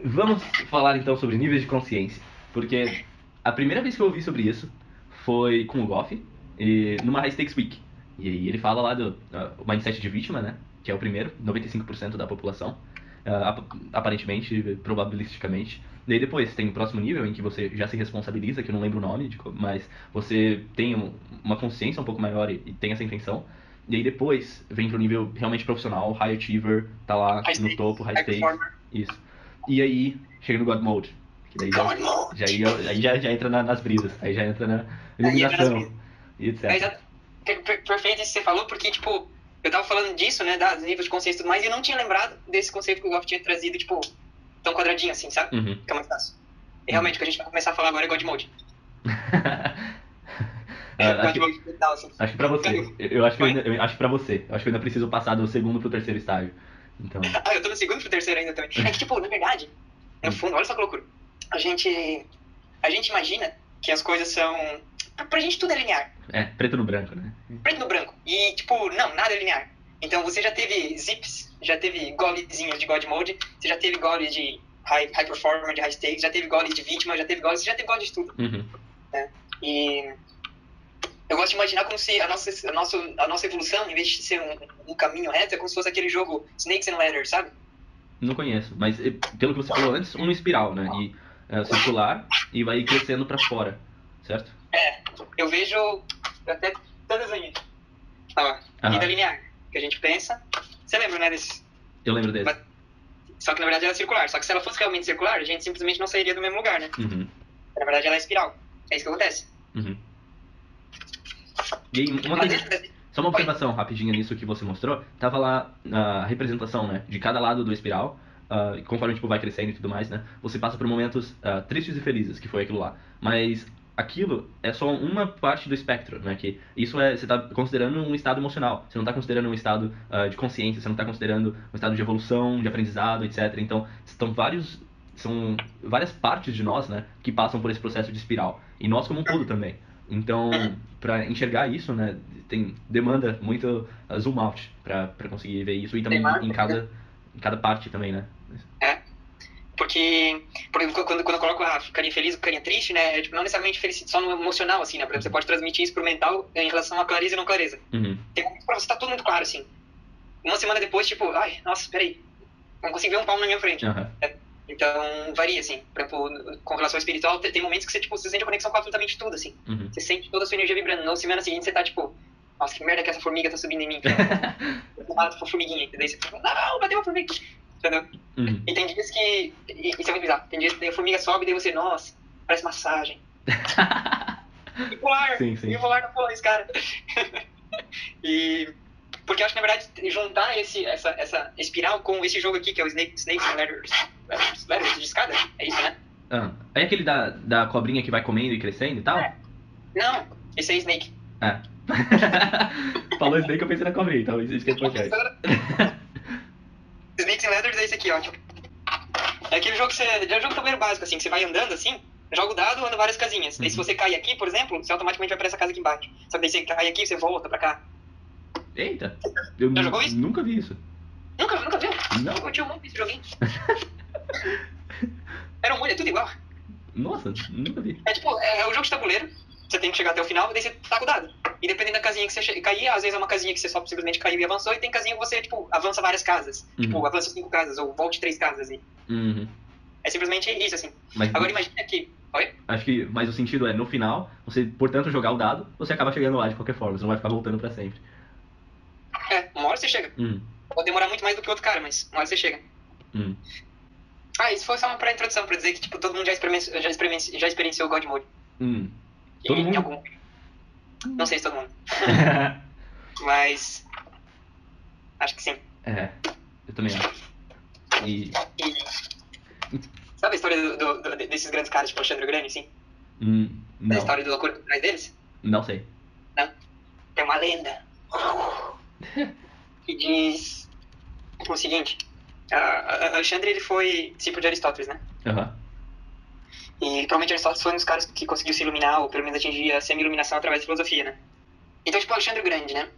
Vamos falar então sobre níveis de consciência. Porque a primeira vez que eu ouvi sobre isso foi com o Goff, e numa High Stakes Week. E aí ele fala lá do o mindset de vítima, né? Que é o primeiro, 95% da população, aparentemente, probabilisticamente. Daí depois tem o próximo nível em que você já se responsabiliza, que eu não lembro o nome, mas você tem uma consciência um pouco maior e tem essa intenção. E aí depois vem pro nível realmente profissional, high achiever, tá lá High no stakes, topo, high high stakes, performer. isso. E aí chega no God Mode, que daí God mode. já entra nas brisas, aí já entra na Aí entra nas iluminação brisas. e É etc. perfeito isso que você falou, porque, tipo, eu tava falando disso, né, dos níveis de consciência e tudo mais, e eu não tinha lembrado desse conceito que o Goff tinha trazido, tipo, tão quadradinho assim, sabe? Uhum. Fica mais fácil. E Uhum. realmente, o que a gente vai começar a falar agora é God Mode. Acho God que Mode total, assim. acho que pra você. Eu acho que Oi? eu acho que pra você. Eu acho que eu ainda preciso passar do segundo pro terceiro estágio. Então. Ah, eu tô no segundo pro terceiro ainda também. É que, tipo, na verdade, no Hum. fundo, olha só que loucura. A gente, a gente imagina que as coisas são... Pra gente tudo é linear. É, preto no branco, né? Preto no branco. E, tipo, não, nada é linear. Então você já teve zips, já teve golezinhos de God Mode, você já teve gole de high performer, de high stakes, já teve gole de vítima, você já teve gole de tudo. Uhum. Né? E eu gosto de imaginar como se a nossa evolução, em vez de ser um caminho reto, é como se fosse aquele jogo Snakes and Ladders, sabe? Não conheço, mas pelo que você falou antes, um espiral, né? E circular e vai crescendo pra fora, certo? É, eu vejo até todas aí. Ó, vida Aham. linear, que a gente pensa. Você lembra, né, desse? Eu lembro desse. Só que na verdade ela é circular. Só que se ela fosse realmente circular, a gente simplesmente não sairia do mesmo lugar, né? Uhum. Na verdade ela é espiral. É isso que acontece. Uhum. E aí, uma Mas coisa, dentro desse... só uma Oi. observação rapidinha nisso que você mostrou, tava lá a representação, né, de cada lado do espiral, e conforme tipo vai crescendo e tudo mais, né, você passa por momentos tristes e felizes, que foi aquilo lá. Mas aquilo é só uma parte do espectro, né, que isso você está considerando um estado emocional, você não está considerando um estado de consciência, você não está considerando um estado de evolução, de aprendizado, etc. Então, são várias partes de nós, né, que passam por esse processo de espiral. E nós como um todo também. Então, Uhum. para enxergar isso, né, demanda muito zoom out para conseguir ver isso e Tem também mais? em cada parte também, né? É. Porque quando eu coloco a carinha feliz, a carinha triste, né? É, tipo, não necessariamente feliz só no emocional, assim, né? Por exemplo, você Uhum. pode transmitir isso pro mental em relação a clareza e não clareza. Uhum. Tem momentos pra você tá tudo muito claro, assim. Uma semana depois, tipo, ai, nossa, peraí, não consigo ver um palmo na minha frente. Uhum. É. Então, varia, assim. Por exemplo, com relação ao espiritual, tem momentos que você, tipo, você sente a conexão com absolutamente tudo, assim. Uhum. Você sente toda a sua energia vibrando. Na semana seguinte, você tá, tipo, nossa, que merda que essa formiga tá subindo em mim, cara. Eu mato uma formiguinha. E daí você fala, não, bateu uma formiga. Entendeu? Uhum. E tem dias que. Isso é muito bizarro. Tem dias que a formiga sobe e daí você, nossa, parece massagem. Bipolar! Sim, sim. Bipolar não falou isso, cara. E. Porque eu acho que, na verdade, juntar essa espiral com esse jogo aqui, que é o Snakes and Ladders. Ladders de escada? É isso, né? É aquele da cobrinha que vai comendo e crescendo e tal? É. Não, esse é Snake. É. Falou isso daí que eu pensei na cobrinha, então isso que é importante. Snakes and Ladders é esse aqui, ó. É aquele jogo que você. É um jogo tabuleiro básico, assim, que você vai andando assim, joga o dado, anda várias casinhas. Daí se Uhum. você cai aqui, por exemplo, você automaticamente vai pra essa casa aqui embaixo. Só que daí você cai aqui, você volta pra cá. Eita, eu Já jogou isso? nunca vi isso. Nunca viu? Não. Eu tinha muito esse joguinho. Era um molho, é tudo igual. Nossa, nunca vi. É tipo, é um jogo de tabuleiro. Você tem que chegar até o final, daí você taca o dado. E dependendo da casinha que você cair, às vezes é uma casinha que você só simplesmente caiu e avançou, e tem casinha que você, tipo, avança várias casas. Uhum. Tipo, avança 5 casas, ou volte 3 casas. E Uhum. é simplesmente isso, assim. Mas Agora imagina que. Oi? acho que mais o sentido é, no final, você, portanto, jogar o dado, você acaba chegando lá de qualquer forma, você não vai ficar voltando pra sempre. É, uma hora você chega. Hum, Pode demorar muito mais do que o outro cara, mas uma hora você chega. hum, Ah, isso foi só uma pré-introdução pra dizer que, tipo, todo mundo já experienciou o God Mode. hum. Todo Em mundo? algum. Não sei se todo mundo. Mas. Acho que sim. É, eu também acho. E. E. Sabe a história desses grandes caras, tipo Alexandre o Grande, assim? A Não, história da loucura por trás deles? não sei. Não. Tem uma lenda que diz o seguinte: Alexandre ele foi discípulo de Aristóteles, né? Aham. E provavelmente Aristóteles foi um dos caras que conseguiu se iluminar, ou pelo menos atingir a semi-iluminação através da filosofia, né? Então, tipo, Alexandre o Grande, né?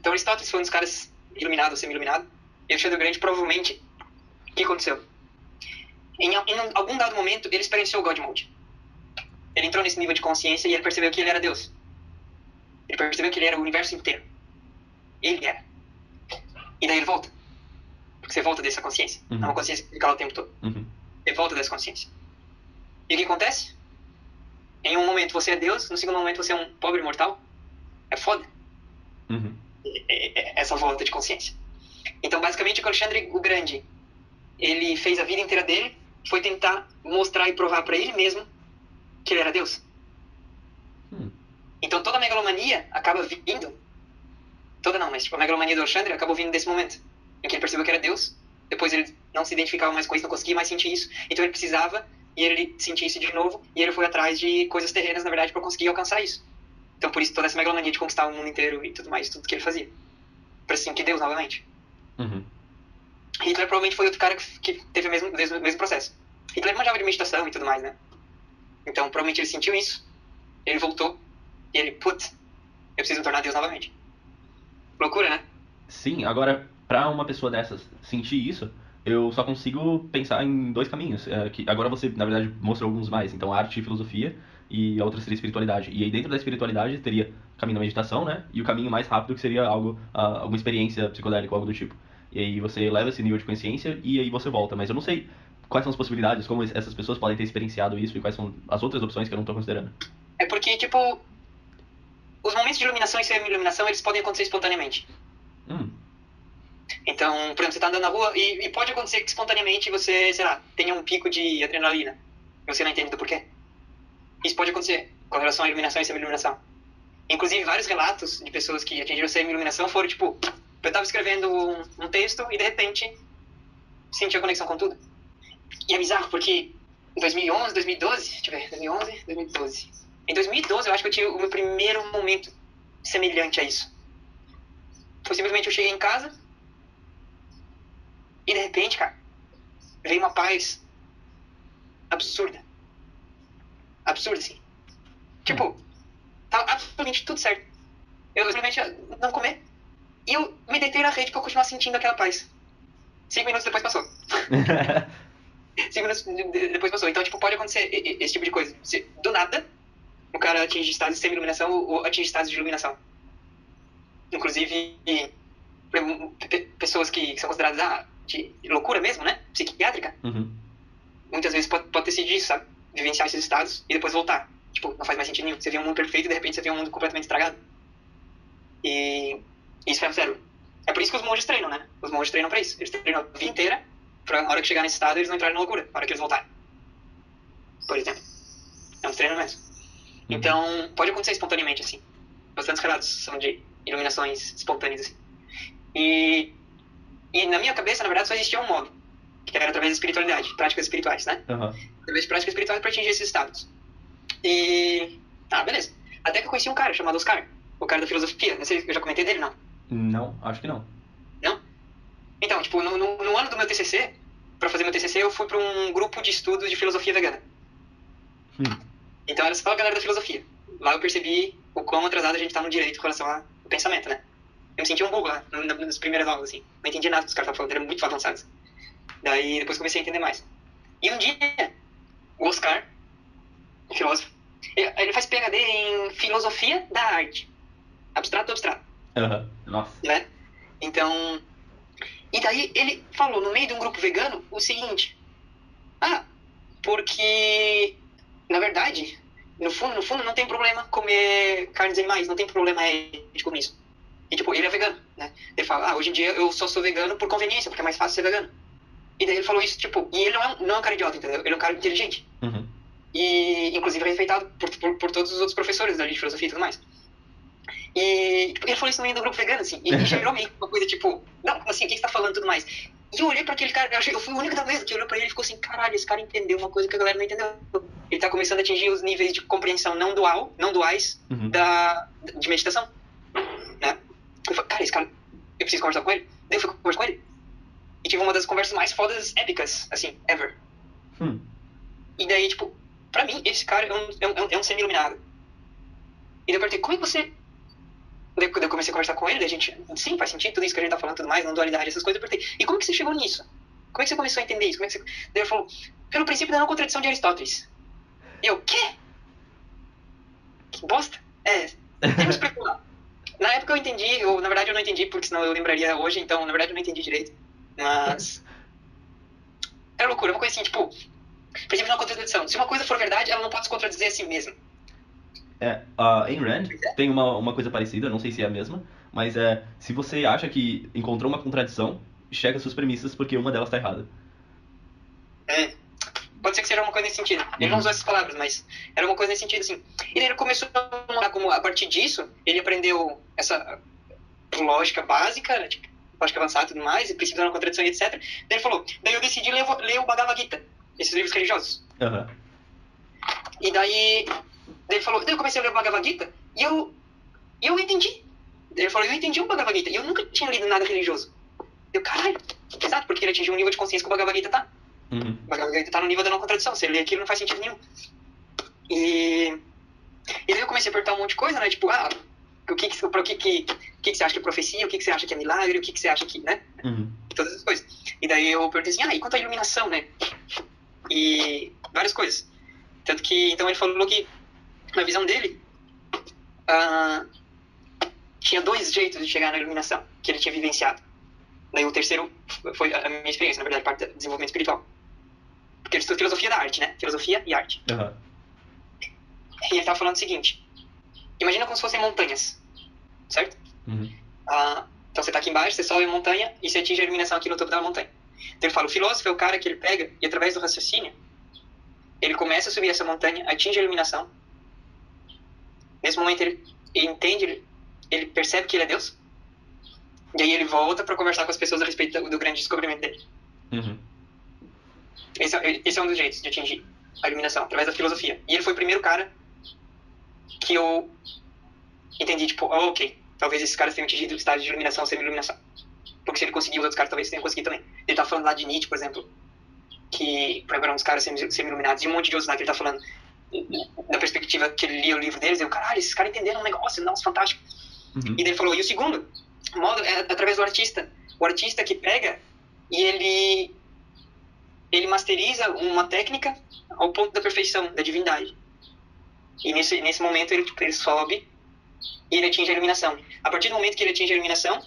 Então, Aristóteles foi um dos caras iluminado, semi-iluminado. E Alexandre o Grande, provavelmente, o que aconteceu? Em algum dado momento, ele experienciou o God Mode. Ele entrou nesse nível de consciência e ele percebeu que ele era Deus. Ele percebeu que ele era o universo inteiro. Ele era. E daí ele volta. Porque você volta dessa consciência. Não é uma consciência que fica lá o tempo todo. Você volta dessa consciência. E o que acontece? Em um momento você é Deus, no segundo momento você é um pobre mortal. É foda. Essa volta de consciência. Então, basicamente, o Alexandre o Grande, ele fez a vida inteira dele, foi tentar mostrar e provar para ele mesmo que ele era Deus. Então, toda a megalomania acaba vindo... Toda não, mas tipo, a megalomania do Alexandre acabou vindo desse momento, em que ele percebeu que era Deus, depois ele não se identificava mais com isso, não conseguia mais sentir isso, então ele precisava, e ele sentia isso de novo, e ele foi atrás de coisas terrenas, na verdade, para conseguir alcançar isso. Então, por isso, toda essa megalomania de conquistar o mundo inteiro e tudo mais, tudo que ele fazia. Para se sentir Deus novamente. Hitler provavelmente foi outro cara que teve o mesmo processo. Hitler manjava de meditação e tudo mais, né? Então, provavelmente ele sentiu isso, ele voltou, e ele, putz, eu preciso me tornar Deus novamente. Loucura, né? Sim, agora, pra uma pessoa dessas sentir isso, eu só consigo pensar em dois caminhos. Que agora você, na verdade, mostrou alguns mais. Então, arte e filosofia, e a outra seria espiritualidade. E aí, dentro da espiritualidade, teria o caminho da meditação, né? E o caminho mais rápido, que seria alguma experiência psicodélica ou algo do tipo. E aí você leva esse nível de consciência e aí você volta. Mas eu não sei quais são as possibilidades, como essas pessoas podem ter experienciado isso e quais são as outras opções que eu não tô considerando. É porque, tipo, os momentos de iluminação e semi-iluminação, eles podem acontecer espontaneamente. Então, por exemplo, você tá andando na rua e pode acontecer que espontaneamente você, sei lá, tenha um pico de adrenalina. E você não entende do porquê. Isso pode acontecer com relação à iluminação e semi-iluminação. Inclusive, vários relatos de pessoas que atingiram semi-iluminação foram, tipo, eu tava escrevendo um texto e, de repente, senti a conexão com tudo. E é bizarro, porque em 2011, 2012, deixa eu ver, 2011, 2012. Em 2012, eu acho que eu tive o meu primeiro momento semelhante a isso. Foi simplesmente eu cheguei em casa e, de repente, cara, veio uma paz absurda. Absurda, assim. Tipo, tava absolutamente tudo certo. Eu simplesmente não comer. E eu me deitei na rede pra continuar sentindo aquela paz. 5 minutos depois passou. 5 minutos depois passou. Então, tipo, pode acontecer esse tipo de coisa. Do nada, o cara atinge estados de semi-iluminação ou atinge estados de iluminação. Inclusive, pessoas que são consideradas de loucura mesmo, né? Psiquiátrica. Muitas vezes pode ter sido isso, sabe? Vivenciar esses estados e depois voltar. Tipo, não faz mais sentido nenhum. Você vê um mundo perfeito e de repente você vê um mundo completamente estragado. E isso é o cérebro. É por isso que os monges treinam, né? Os monges treinam pra isso. Eles treinam a vida inteira pra na hora que chegar nesse estado eles não entrarem na loucura. Na hora que eles voltarem. Por exemplo. É um treino mesmo. Então, pode acontecer espontaneamente, assim. Bastantes relatos são de iluminações espontâneas, assim. E na minha cabeça, na verdade, só existia um modo. Que era através da espiritualidade. Práticas espirituais, né? Através de práticas espirituais pra atingir esses estados. E... beleza. Até que eu conheci um cara chamado Oscar. O cara da filosofia. Não sei se eu já comentei dele, não. Não, acho que não. Não? Então, tipo, no ano do meu TCC, pra fazer meu TCC, eu fui pra um grupo de estudos de filosofia vegana. Então era só a galera da filosofia. Lá eu percebi o quão atrasado a gente tá no direito com relação ao pensamento, né? Eu me senti um burro lá, nas primeiras aulas, assim. Não entendi nada que os caras estavam falando, eram muito avançados. Daí depois comecei a entender mais. E um dia, o Oscar, o filósofo, ele faz PhD em filosofia da arte. Abstrato do abstrato. Nossa. Né? Então... E daí ele falou, no meio de um grupo vegano, o seguinte. Porque... Na verdade, no fundo, não tem problema comer carnes animais, não tem problema ético nisso. E, tipo, ele é vegano, né? Ele fala, hoje em dia eu só sou vegano por conveniência, porque é mais fácil ser vegano. E daí ele falou isso, tipo, e ele não é um cara idiota, entendeu? Ele é um cara inteligente. E, inclusive, respeitado por todos os outros professores da de filosofia e tudo mais. E tipo, ele falou isso no meio do grupo vegano, assim, e gerou meio uma coisa, tipo, não, assim, o que você tá falando e tudo mais? E eu olhei pra aquele cara, eu fui o único da mesa que olhou pra ele e ficou assim, caralho, esse cara entendeu uma coisa que a galera não entendeu. Ele tá começando a atingir os níveis de compreensão não duais de meditação, né? Eu falei, cara, esse cara, eu preciso conversar com ele. Daí eu fui conversar com ele. E tive uma das conversas mais fodas, épicas, assim, ever. E daí, tipo, pra mim, esse cara é um semi-iluminado. E daí eu perguntei, como é que você... Daí eu comecei a conversar com ele, daí a gente, sim, faz sentido tudo isso que a gente tá falando, tudo mais, não dualidade, essas coisas. Eu perguntei, e como que você chegou nisso? Como é que você começou a entender isso? Daí ele falou, pelo princípio da não contradição de Aristóteles. Eu, quê? Que bosta? Temos que especular. Na época eu entendi, na verdade eu não entendi, porque senão eu lembraria hoje, então na verdade eu não entendi direito. Mas... é loucura, uma coisa assim, tipo... princípio da não contradição. Se uma coisa for verdade, ela não pode se contradizer a si mesma. A Ayn Rand tem uma coisa parecida, não sei se é a mesma, mas se você acha que encontrou uma contradição, checa suas premissas porque uma delas está errada. Pode ser que seja uma coisa nesse sentido. Ele não usou essas palavras, mas era uma coisa nesse sentido, assim. E daí ele começou a mostrar como, a partir disso, ele aprendeu essa lógica básica, né, tipo, lógica avançada e tudo mais, e princípio da não contradição e etc. Daí ele falou, daí eu decidi ler o Bhagavad Gita, esses livros religiosos. Uhum. E daí ele falou, daí eu comecei a ler o Bhagavad Gita, e eu entendi. Ele falou, eu entendi o Bhagavad Gita, e eu nunca tinha lido nada religioso. Eu, caralho, exato, porque ele atingiu um nível de consciência que o Bhagavad Gita tá. Uhum. O Bhagavad Gita tá no nível da não contradição, se ele ler aquilo não faz sentido nenhum. E daí eu comecei a perguntar um monte de coisa, né, tipo, o que você acha que é profecia, o que você acha que é milagre, o que você acha que, né, todas essas coisas. E daí eu perguntei assim, e quanto à iluminação, né, e várias coisas. Tanto que, então ele falou que, na visão dele, tinha 2 jeitos de chegar na iluminação, que ele tinha vivenciado. Daí o terceiro foi a minha experiência, na verdade, parte do desenvolvimento espiritual. Porque ele estuda filosofia da arte, né? Filosofia e arte. Uhum. E ele estava falando o seguinte, imagina como se fossem montanhas, certo? Uhum. Então você está aqui embaixo, você sobe a montanha e você atinge a iluminação aqui no topo da montanha. Então ele fala, o filósofo é o cara que ele pega e através do raciocínio, ele começa a subir essa montanha, atinge a iluminação. Nesse momento ele entende, ele percebe que ele é Deus. E aí ele volta para conversar com as pessoas a respeito do grande descobrimento dele. Uhum. Esse é um dos jeitos de atingir a iluminação, através da filosofia. E ele foi o primeiro cara que eu entendi, tipo, ok, talvez esses caras tenham atingido o estágio de iluminação, semi-iluminação. Porque se ele conseguiu, os outros caras talvez tenham conseguido também. Ele tá falando lá de Nietzsche, por exemplo, que foi um dos caras semi-iluminados, e um monte de outros lá que ele tá falando da perspectiva que ele lia o livro deles, eu, caralho, esses caras entenderam um negócio, nossa, fantástico. Uhum. E daí ele falou, e o segundo modo é através do artista. O artista que pega e ele masteriza uma técnica ao ponto da perfeição, da divindade. E nesse momento ele sobe e ele atinge a iluminação. A partir do momento que ele atinge a iluminação,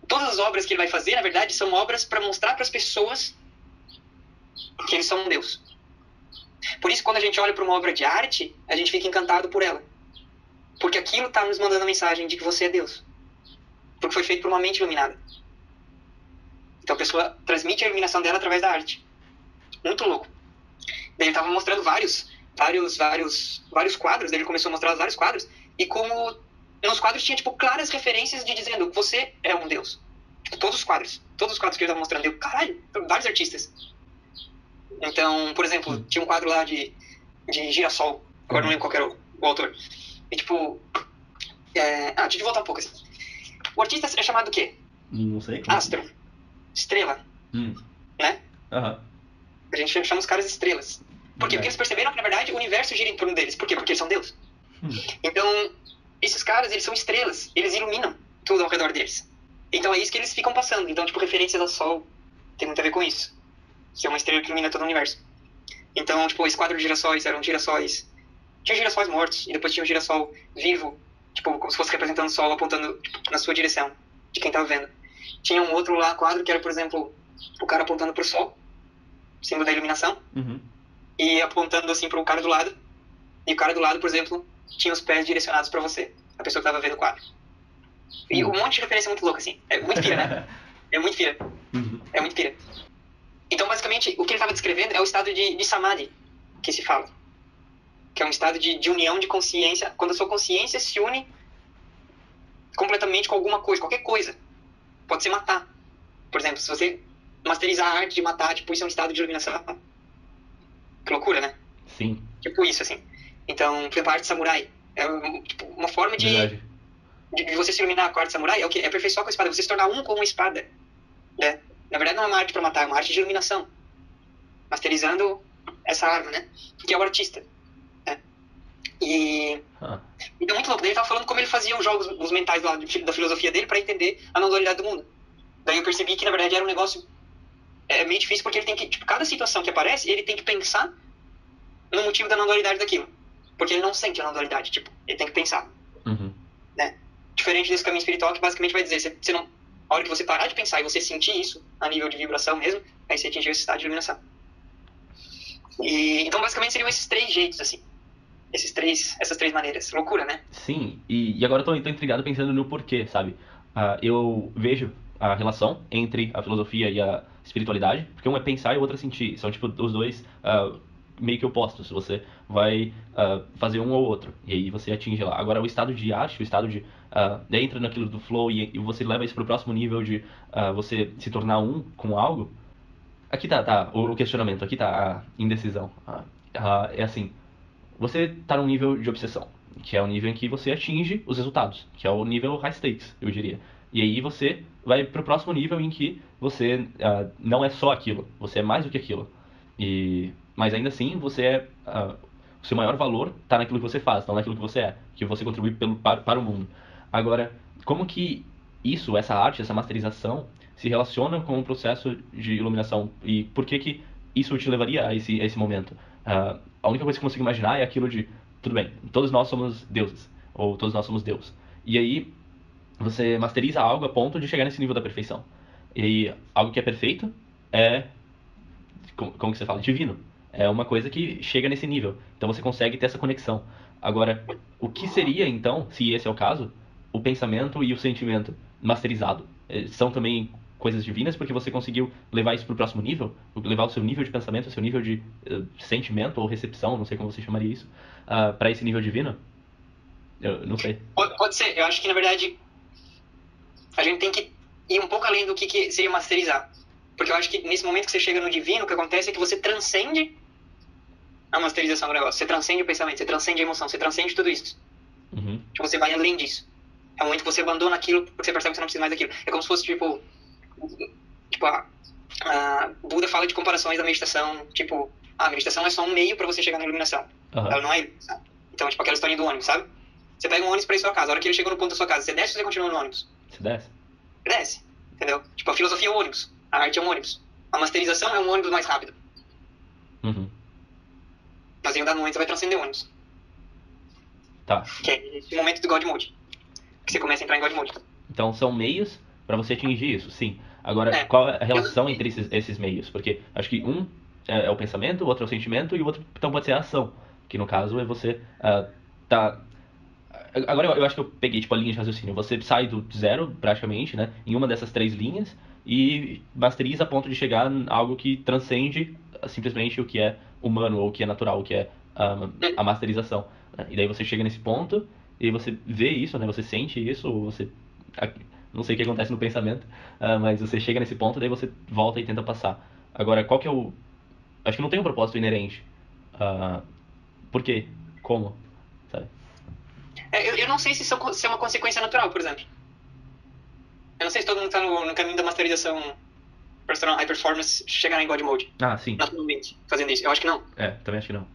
todas as obras que ele vai fazer, na verdade, são obras para mostrar para as pessoas que eles são um Deus. Por isso, quando a gente olha para uma obra de arte, a gente fica encantado por ela. Porque aquilo está nos mandando a mensagem de que você é Deus. Porque foi feito por uma mente iluminada. Então a pessoa transmite a iluminação dela através da arte. Muito louco. Daí ele estava mostrando vários quadros. Daí ele começou a mostrar vários quadros. E como nos quadros tinha tipo claras referências de dizendo que você é um Deus. Tipo, todos os quadros que ele estava mostrando. Eu, caralho, vários artistas. Então, por exemplo, tinha um quadro lá de girassol. Agora não lembro qual era o autor. E tipo... deixa eu voltar um pouco assim. O artista é chamado do quê? Não sei. Astro. Estrela. Né? Uhum. A gente chama os caras de estrelas. Por quê? Porque eles perceberam que, na verdade, o universo gira em torno deles. Por quê? Porque eles são Deus. Então, esses caras, eles são estrelas. Eles iluminam tudo ao redor deles. Então, é isso que eles ficam passando. Então, tipo, referências ao Sol tem muito a ver com isso. Ser uma estrela que ilumina todo o universo. Então, tipo, esse quadro de girassóis eram girassóis... Tinha girassóis mortos. E depois tinha um girassol vivo. Tipo, como se fosse representando o Sol, apontando tipo, na sua direção. De quem tava vendo. Tinha um outro lá, quadro, que era, por exemplo, o cara apontando pro Sol. Símbolo da iluminação. Uhum. E apontando, assim, pro cara do lado. E o cara do lado, por exemplo, tinha os pés direcionados pra você. A pessoa que tava vendo o quadro. E um monte de referência muito louca, assim. É muito pira, né? É muito pira. Uhum. É muito pira. Então, basicamente, o que ele estava descrevendo é o estado de samadhi, que se fala. Que é um estado de união de consciência, quando a sua consciência se une completamente com alguma coisa, qualquer coisa. Pode ser matar. Por exemplo, se você masterizar a arte de matar, tipo, isso é um estado de iluminação. Que loucura, né? Sim. Tipo isso, assim. Então, por exemplo, a arte samurai é tipo, uma forma de você se iluminar com a arte samurai, é o que? É aperfeiçoar com a espada, você se tornar um com uma espada. Né? Na verdade, não é uma arte pra matar, é uma arte de iluminação. Masterizando essa arma, né? Que é o artista. Né? E então, muito louco. Daí ele tava falando como ele fazia os jogos, os mentais lá da filosofia dele pra entender a não dualidade do mundo. Daí eu percebi que, na verdade, era um negócio é meio difícil porque ele tem que, tipo, cada situação que aparece, ele tem que pensar no motivo da não dualidade daquilo. Porque ele não sente a não dualidade, tipo, ele tem que pensar. Uhum. Né? Diferente desse caminho espiritual que basicamente vai dizer, você não, a hora que você parar de pensar e você sentir isso a nível de vibração mesmo, aí você atingiu esse estado de iluminação. Então basicamente seriam esses 3 jeitos, assim. Essas 3 maneiras. Loucura, né? Sim, e agora eu tô intrigado pensando no porquê, sabe? Eu vejo a relação entre a filosofia e a espiritualidade, porque um é pensar e o outro é sentir. São, tipo, os dois meio que opostos. Você vai fazer um ou outro, e aí você atinge lá. Agora, o estado de arte, o estado de... entra naquilo do flow e você leva isso pro próximo nível de você se tornar um com algo. Aqui tá o questionamento, aqui tá a indecisão. É assim, você tá num nível de obsessão, que é o nível em que você atinge os resultados, que é o nível high stakes, eu diria. E aí você vai pro próximo nível em que você não é só aquilo, você é mais do que aquilo. Mas ainda assim, o seu maior valor tá naquilo que você faz, não naquilo que você é, que você contribui para o mundo. Agora, como que isso, essa arte, essa masterização, se relaciona com o processo de iluminação? E por que isso te levaria a esse momento? A única coisa que eu consigo imaginar é aquilo de, tudo bem, todos nós somos deuses, ou todos nós somos Deus. E aí, você masteriza algo a ponto de chegar nesse nível da perfeição. E aí, algo que é perfeito é, como que você fala, divino. É uma coisa que chega nesse nível. Então você consegue ter essa conexão. Agora, o que seria então, se esse é o caso, o pensamento e o sentimento masterizado? São também coisas divinas porque você conseguiu levar isso para o próximo nível, levar o seu nível de pensamento, o seu nível de sentimento ou recepção, não sei como você chamaria isso, para esse nível divino? Eu não sei. Pode ser. Eu acho que, na verdade, a gente tem que ir um pouco além do que seria masterizar. Porque eu acho que nesse momento que você chega no divino, o que acontece é que você transcende a masterização do negócio. Você transcende o pensamento, você transcende a emoção, você transcende tudo isso. Uhum. Tipo, você vai além disso. É o momento que você abandona aquilo porque você percebe que você não precisa mais daquilo. É como se fosse, tipo a Buda fala de comparações da meditação. Tipo, a meditação é só um meio para você chegar na iluminação. Uhum. Ela não é iluminação. Então, tipo, aquela historinha do ônibus, sabe? Você pega um ônibus pra ir à sua casa. A hora que ele chegou no ponto da sua casa, você desce ou você continua no ônibus? Você desce? Desce. Entendeu? Tipo, a filosofia é um ônibus. A arte é um ônibus. A masterização é um ônibus mais rápido. Uhum. Mas em um dado momento você vai transcender o ônibus. Tá. Que é esse momento do God Mode. Que você começa a entrar em God Mode. Então são meios para você atingir isso, sim. Agora, qual é a relação entre esses meios? Porque acho que um é o pensamento, o outro é o sentimento e o outro então pode ser a ação. Que no caso é você tá... Agora eu acho que eu peguei tipo a linha de raciocínio. Você sai do zero, praticamente, né, em uma dessas 3 linhas e masteriza a ponto de chegar em algo que transcende simplesmente o que é humano ou o que é natural, o que é a masterização. Né? E daí você chega nesse ponto e você vê isso, né? Você sente isso, ou você... Não sei o que acontece no pensamento, mas você chega nesse ponto, daí você volta e tenta passar. Agora, qual que é o... Acho que não tem um propósito inerente. Por quê? Como? Sabe? Eu não sei se isso é uma consequência natural, por exemplo. Eu não sei se todo mundo tá no caminho da masterização para se tornar high performance, chegar em God Mode. Ah, sim. Naturalmente, fazendo isso. Eu acho que não. Também acho que não.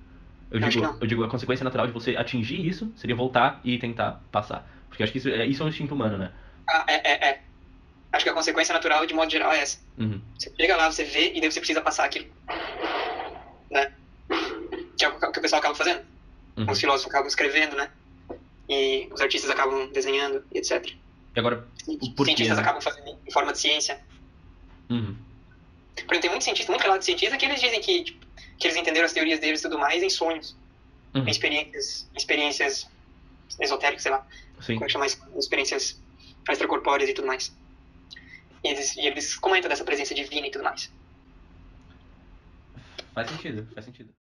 Acho que não. Eu digo, a consequência natural de você atingir isso seria voltar e tentar passar. Porque eu acho que isso é um instinto humano, né? Acho que a consequência natural, de modo geral, é essa. Uhum. Você chega lá, você vê, e daí você precisa passar aquilo. Né? Que é o que o pessoal acaba fazendo. Uhum. Os filósofos acabam escrevendo, né? E os artistas acabam desenhando, e etc. E agora, Os por quê, cientistas né? acabam fazendo em forma de ciência. Uhum. Por exemplo, tem muito cientista, muito relato de cientista que eles dizem que eles entenderam as teorias deles e tudo mais em sonhos. Uhum. Em experiências esotéricas, sei lá. Sim. Como é que chama isso? Experiências extracorpóreas e tudo mais. E eles comentam dessa presença divina e tudo mais. Faz sentido, faz sentido.